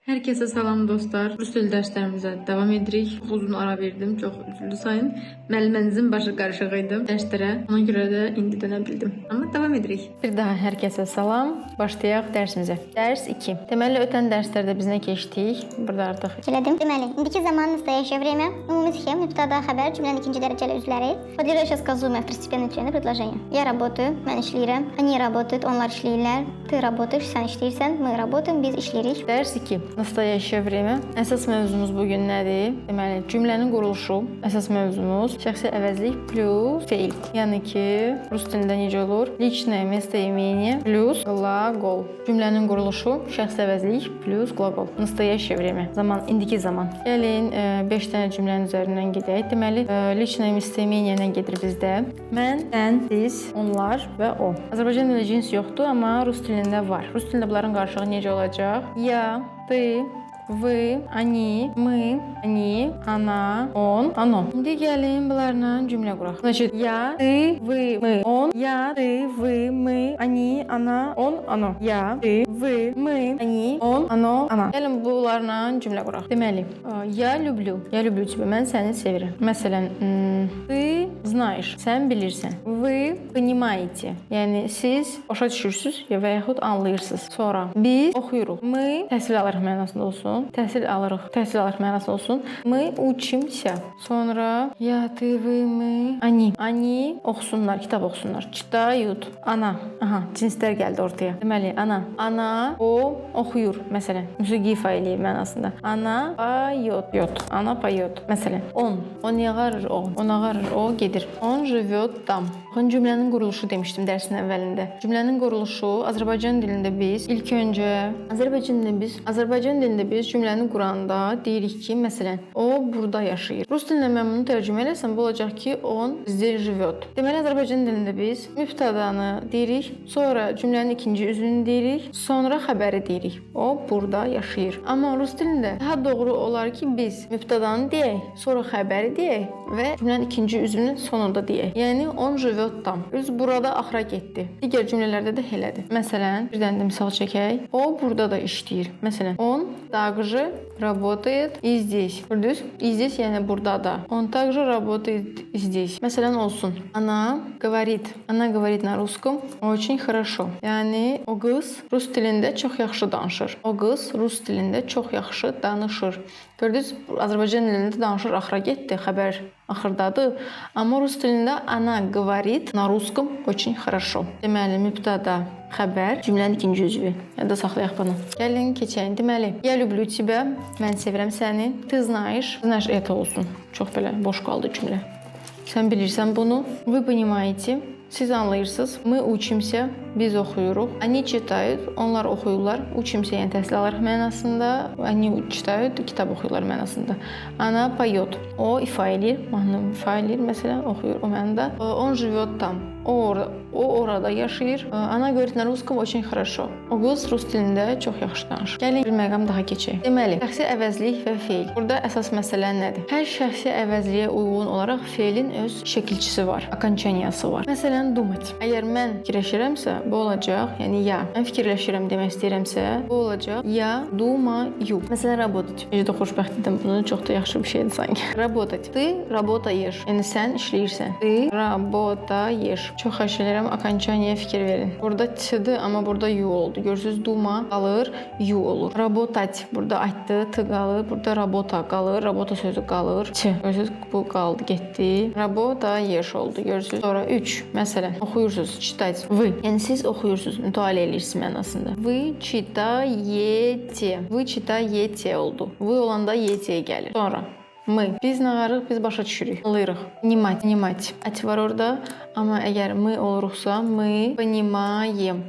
Herkese salam dostlar. Rus dili dərslərimizə davam edirik. Çox uzun ara verdim, çox üzüldü sayın. Müəllimənizin başı qarışıq idi dərslərə. Ona görə də indi dönə bildim. Amma davam edirik. Bir daha hər kəsə salam. Başlayaq dərsimizə. Dərs 2. Deməli ötən dərslərdə biz nə keçdik? Burada artıq Elədim. Deməli, indiki zaman настоящее время. Ümumi sxem, mübtəda xəbər, cümlənin ikinci dərəcəli üzvləri. Подлежащее сказуемое второстепенное члена предложения. Я работаю, mən işləyirəm. Они работают, onlar işləyirlər. Ты работаешь, sən işləyirsən. Мы работаем, biz işləyirik. Dərs 2. Nastoyaşiyə время. Əsas mövzumuz bu gün nədir? Deməli, cümlənin quruluşu. Əsas mövzumuz şəxsi əvəzlik plus feil. Yəni ki, rus dilində necə olur? Личное местоимение plus глагол. Cümlənin quruluşu şəxsi əvəzlik plus qлагол. Настоящее время. Zaman, indiki zaman. Gəlin 5 dənə cümlənin üzərindən gedək. Deməli, личное местоимение nə gedir bizdə? Mən, sən, siz, onlar və o. Azərbaycan dilində cins yoxdur, amma rus dilində var. Rus dilində bunların qarşılığı necə olacaq? Я, ты, вы, они, мы, они, она, он, оно. İndi gəlin bunlarla cümlə quraq. Значит, я, ты, вы, мы, он, я, ты, вы, мы, они, она, он, оно. Я, ты, вы, мы, они, он, оно, она. Gəlin bunlarla cümlə quraq. Deməli, я люблю тебя, mən səni sevirəm. Məsələn, ты знаешь, sən bilirsən. Вы понимаете, yəni siz başa düşürsüz və yaxud anlayırsınız. Sonra biz oxuyuruq. Мы təhsil alırıq mənasında olsun. Təhsil alırıq mənasında olsun. Мы учимся. Sonra я, ты, вы, мы, они. Они oxusunlar, kitab oxusunlar. Читают. Она. Aha, cinslər gəldi ortaya. Deməli, ana. Ana, o oxuyur. Məsələn, musiqi ifa eləyir mənasında. Ana поет. Ana поет. Məsələn, on yağarır o. On ağarır o, gedir. On живет там. Baxın, cümlənin quruluşu demişdim dərsin əvvəlində. Cümlənin quruluşu Azərbaycan dilində biz ilk öncə Azərbaycan dilində biz cümləni quranda deyirik ki, məsələn, o burada yaşayır. Rus dilində mən bunu tərcümə eləsəm, bu olacaq ki, on здесь живет. Deməli, Azərbaycan dilində biz mübtədanı deyirik, sonra cümlənin ikinci üzvünü deyirik, sonra xəbəri deyirik. O burada yaşayır. Amma rus dilində daha doğru olar ki, biz mübtədanı deyək, sonra xəbəri deyək və cümlənin ikinci üzvünü sonunda deyək. Yəni, on живет там. Öz burada axıra getdi. Digər cümlələrdə də elədir. Məsələn, bir dənə də misal çəkək. O burada da işləyir. Məsələn, он также работает и здесь. Gördünüz? И здесь yəni burada da. Он также работает и здесь. Məsələn, olsun. Она говорит на русском очень хорошо. Yəni, o qız rus dilində çox yaxşı danışır. O qız rus dilində çox yaxşı danışır. Gördünüz? Azərbaycan dilində danışır axıra getdi. Xəbər axırdadır. Amma rus dilində она говорит на русском очень хорошо. Deməli, mübtəda xəbər, cümlənin ikinci üzvü. Ya da saxlayaq bunu. Gəlin, keçək. Deməli, я люблю тебя, mən sevirəm səni. Ты знаешь это olsun. Çox belə boş qaldı cümlə. Sən bilirsən bunu. Вы понимаете, siz anlayırsınız. Мы учимся, biz oxuyuruq. Они читают, onlar oxuyurlar. Учимся, yəni təhsil alırıq mənasında. Они читают, kitab oxuyurlar mənasında. Она поет, o ifa eləyir, mahnı ifa eləyir, məsələn, oxuyur o mənada. Он живет там, o orada yaşayır. Она говорит на русском очень хорошо. O qız rus dilində çox yaxşı danışır. Gəlin bir məqam daha keçək. Deməli, şəxsi əvəzlik və feil. Burada əsas məsələ nədir? Hər şəxsi əvəzliyə uyğun olaraq feilin öz şəkilçisi var, окончаниясы var. Məsələn, думать. Əgər mən fikirləşirəmsə, bu olacaq, yəni я. Mən fikirləşirəm demək istəyirəmsə, bu olacaq я думаю. Məsələn, работать. Necə də xoşbəxt idim bunu, çox da yaxşı bir şeydir sanki. Работать. Ты работаешь. Yəni sən işləyirsən. Ты работаешь. Çox xahiş edirəm, окончанияya fikir verin. Burada t-dir, amma burada yu oldu. Görürsüz, duma qalır, yu olur. Работать. Burada aytdı, t qalır. Burada работа qalır, работа sözü qalır. T. Görürsüz, bu qaldı, getdi. Работаешь oldu. Görürsüz. Sonra 3. Məsələn, oxuyursunuz, читать. Вы. Yəni siz oxuyursunuz, mütaliə edirsiniz mənasında. Вы читаете. Вы читаете oldu. Вы olanda yetiyə gəlir. Sonra мы. Biz nə varıq? Biz başa düşürük. Anlayırıq. Понимать. Ət var orada. Amma əgər мы oluruqsa, мы понимаем.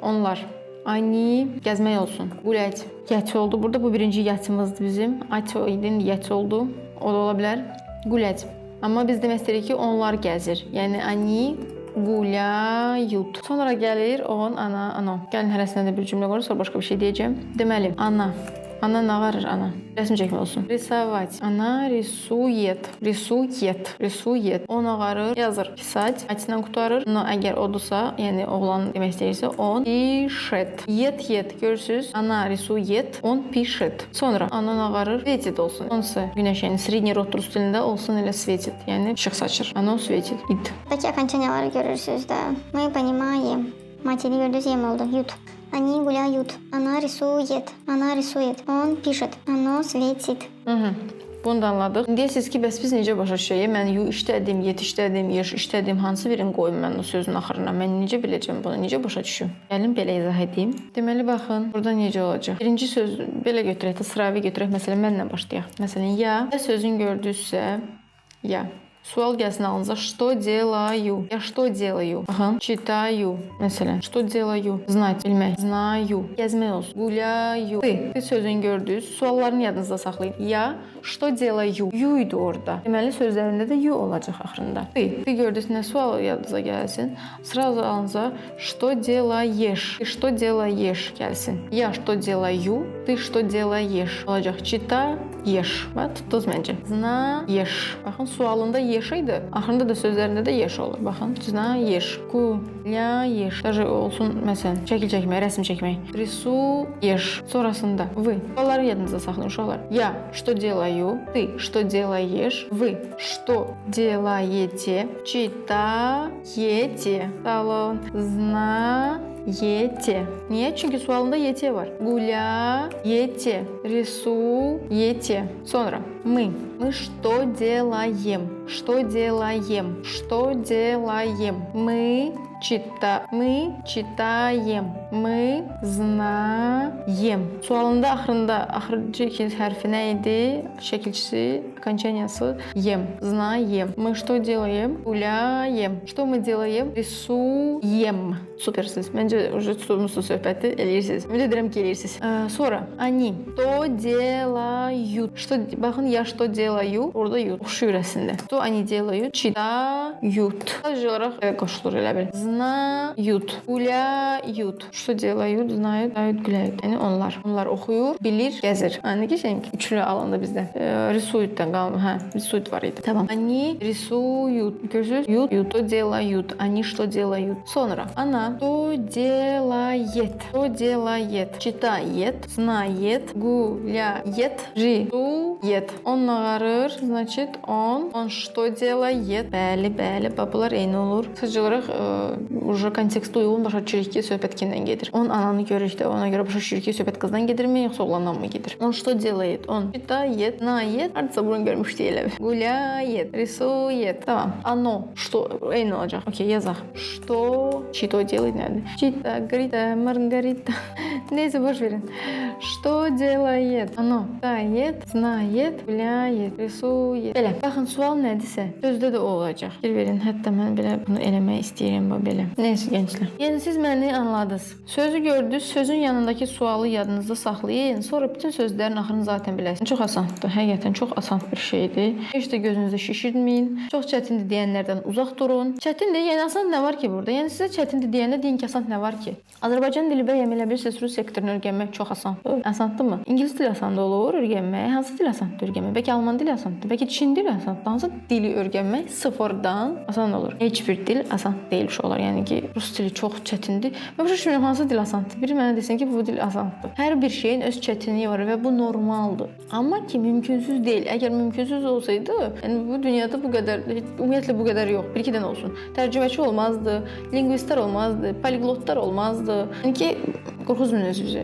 Onlar. Они. Gəzmək olsun. Gulять. Yət oldu. Burada bu birinci yətimizdir bizim. Ət idi, yət oldu. O da ola bilər. Gulять. Amma biz demək istəyirik ki, onlar gəzir. Yəni, они gulaют. Sonra gəlir on, ana, ano. Gəlin hərəsində də bir cümlə qurur, sonra başqa bir şey deyəcəm. Deməli, ana Ana nə varır ana? Rəsm çəkmək olsun. Рисовать. Ana рисует. Рисует. Рисует. On ağarır, yazır. Писать. Atindən qutarır. No, əgər odursa, yəni oğlan demək istəyirsə, on пишет. Yet. Görürsüz? Ana рисует. On пишет. Sonra ana ağarır, светит olsun. Onsa günəş, yəni средний род rus dilində olsun elə светит. Yəni işıq saçır. Ana светит. Id. Buradakı окончаниялары görürsüz də. Мы понимаем. Матери gördüz yem oldu. Ют. Они гуляют. Она рисует. Она рисует. Он пишет. Оно светит. Bunu da anladıq. Deyəsiniz ki, bəs biz necə başa düşək? Mən yu işlədim, yet işlədim, yeş işlədim, hansı birini qoyum mən o sözün axırına? Mən necə biləcəm bunu? Necə başa düşüm? Gəlin belə izah edeyim. Deməli baxın, burada necə olacaq? Birinci söz belə götürək də, sıravi götürək. Məsələn, mənlə başlayaq. Məsələn, ya sözün gördünüzsə, ya. Sual gəlsin ağlınıza. Что делаю? Я что делаю? Baxın, читаю. Məsələn, что делаю? Знать, bilmək. Знаю. Gəzmək olsun. Гуляю. Ты sözün gördünüz. Suallarını yadınızda saxlayın. Ya, что делаю? Yu idi orada. Deməli, sözlərində də yu olacaq axırında. Ты gördünüz, nə sual yadınıza gəlsin? Sразу ağlınıza что делаешь? Ты что делаешь gəlsin. Я что делаю? Ты что делаешь? Olacaq. Читаешь. Və tutdunuz məncə. Знаешь. Baxın, sualında yeşəydi. Axırında da sözlərində də yeş olur. Baxın, знаешь. Гуляешь. Даже olsun, məsələn, şəkil çəkmək, rəsm çəkmək. Рисуешь. Sonrasında вы. Sualları yadınızda saxlayın uşaqlar. Я что делаю? Ты что делаешь? Вы что делаете? Читаете. Salon. Знаете. Niyə? Çünki sualında yete var. Гуляете. Рисуете. Sonra мы. Мы что делаем? Что делаем? Что делаем? Мы читаем. Мы знаем. Sualında axırıncı ikinci hərfi nə idi? Şəkilçisi, окончаниясы ем. Знаем. Мы что делаем? Гуляем. Что мы делаем? Рисуем. Süpersiniz. Məncə уже tutulmuşsunuz söhbəti, eləyirsiniz. Ümid edirəm ki, eləyirsiniz. Sonra они что делают? Baxın, я что делаю? Orada ют. Oxşuyur əslində. Что они делают? Читают. Sadəcə olaraq qoşulur elə bil. Знают. Гуляют. Что делают? Знают. Гуляют. Yəni onlar oxuyur, bilir, gəzir. Nə keçək? Üçlü alanda bizdə. Рисуют-dan qalmır. Hə, рисуют var idi. Tamam. Они рисуют. Görürsüz? Что делают? Они что делают? Sonra она что делает? Что делает? Читает, знает, гуляет, рисует. Он ağarır, значит он что делает? Bəli, bunlar eyni olur. Sadəcə olaraq уже kontekstə uyğun başa düşürük ki, söhbət kimdən gedir. On ananı görürük də, ona görə başa düşürük ki, söhbət qızdan gedirmi, yoxsa oğlandan mı gedir? Он что делает? Он читает, знает. Hardasa bunu görmüşdük elə bir. Гуляет, рисует. Tamam. Оно что eyni olacaq. Okey, yazaq. Что делает nədir? Чита, Грита, Маргарита. Neyse boş verin. Что делает? Оно читает, знает, гуляет, risuет. Belə. Baxın, sual nədirsə, sözdə də o olacaq. Fikir verin, hətta mən belə bunu eləmək istəyirəm belə. Neyse gənclər. Yəni siz məni anladınız. Sözü gördünüz, sözün yanındakı sualı yadınızda saxlayın. Sonra bütün sözlərin axırını zaten biləsiniz. Çox asandır. Həqiqətən çox asan bir şeydir. Heç də gözünüzü şişirtməyin. Çox çətindir deyənlərdən uzaq durun. Çətindir, yəni asan nə var ki burada? Yəni sizə çətindir deyəndə deyin ki, asan nə var ki? Azərbaycan dili bəyəm elə bilirsiniz, rus sektorunu öyrənmək çox asandır. Asandıırmı? İngilis dili asandır olur öyrənmək. Hansı dil asandır öyrənmək? Bəlkə alman dili asandır. Bəlkə Çin dili asandır. Hansı dili öyrənmək sıfırdan asan olur. Heç bir dil asan deyil uşaqlar. Yəni ki, rus dili çox çətindir. Mən başa düşmürəm hansı dil asandır. Biri mənə desin ki, bu dil asandır. Hər bir şeyin öz çətinliyi var və bu normaldır. Amma ki, mümkünsüz deyil. Əgər mümkünsüz olsaydı, yəni bu dünyada bu qədər, ümumiyyətlə bu qədər yox. Bir iki dənə olsun. Tərcüməçi olmazdı, lingvistlər olmazdı, poliglotlar olmazdı. Yəni ki, qorxuzmun özünüzü.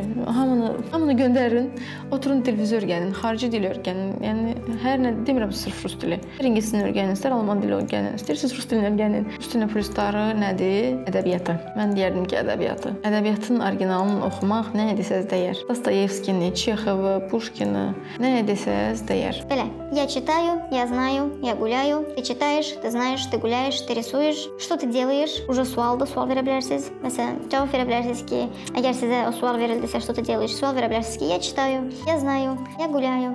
Hamını göndərin, oturun televizor öyrənin, xarici dil öyrənin. Yəni hər nə demirəm sırf rus dili. İstər ingilis dilini öyrənin, istər alman dili öyrənin, istərsiniz rus dilini öyrənin. Rus dilinin plusları nədir? Ədəbiyyatı. Mən deyərdim ki, ədəbiyyatı. Ədəbiyyatın orijinalını oxumaq nə desəz dəyər. Dostoyevskini, Çexovu, Puşkini, nə desəz dəyər. Belə. Я читаю, я знаю, я гуляю. Ты читаешь, ты знаешь, ты гуляешь, ты рисуешь. Что ты делаешь? Уже sual verə bilərsiniz. Məsələn, cavab verə bilərsiniz ki, əgər sizə sizə o sual verildisə, что-то делаешь, sual verə bilərsiniz ki, я читаю, я знаю, я гуляю.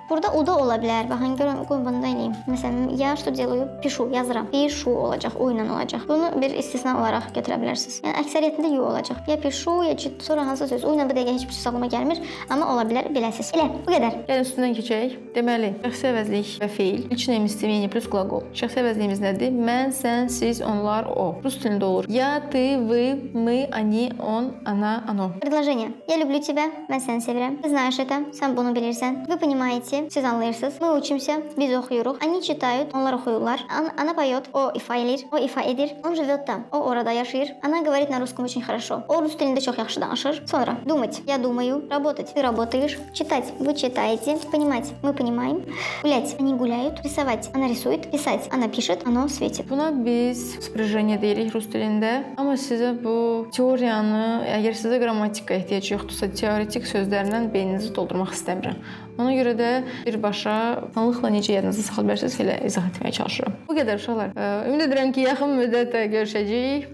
Burada o da ola bilər. Baxın, görün, qoy bunu da eləyim. Məsələn, я что делаю? Пишу, yazıram. Пишу olacaq, o ilə olacaq. Bunu bir istisna olaraq götürə bilərsiniz. Yəni əksəriyyətində you olacaq. Ya pишу, ya sonra hansı söz. O ilə bu dəqiqə heç bir şey ağlıma gəlmir, amma ola bilər, biləsiniz. Elə, bu qədər. Yəni üstündən keçək. Deməli, şəxsi əvəzlik və feil. Личное местоимение plus qlaqol. Şəxsi əvəzliyimiz nədir? Mən, sən, siz, onlar, o. Rus dilində olur. Я, ты, вы, мы, они, он, она, оно. Предложение. Я люблю тебя, mən səni sevirəm. Ты знаешь это, sən bunu bilirsən. Вы понимаете, siz anlayırsınız. Мы учимся, biz oxuyuruq. Они читают, onlar oxuyurlar. Она поет, o ifa edir, o ifa edir. Он живет там, o orada yaşayır. Она говорит на русском очень хорошо. O rus dilində çox yaxşı danışır. Sonra думать, я думаю, работать, ты работаешь, читать, вы читаете, понимать, мы понимаем, гулять, они гуляют, рисовать, она рисует, писать, она пишет, оно светит. Buna biz sprijeniya deyirik rus dilində. Amma sizə bu teoriyanı, əgər sizə qrammatika ehtiyac yoxdursa, teoretik sözlərlə beyninizi doldurmaq istəmirəm. Ona görə də birbaşa asanlıqla necə yadınızda saxlaya bilərsiniz, elə izah etməyə çalışıram. Bu qədər uşaqlar. Ümid edirəm ki, yaxın müddətdə görüşəcəyik.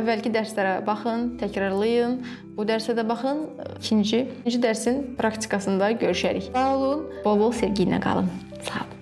Əvvəlki dərslərə baxın, təkrarlayın. Bu dərsə də baxın. İkinci dərsin praktikasında görüşərik. Sağ olun. Bol-bol sevgi ilə qalın. Sağ olun.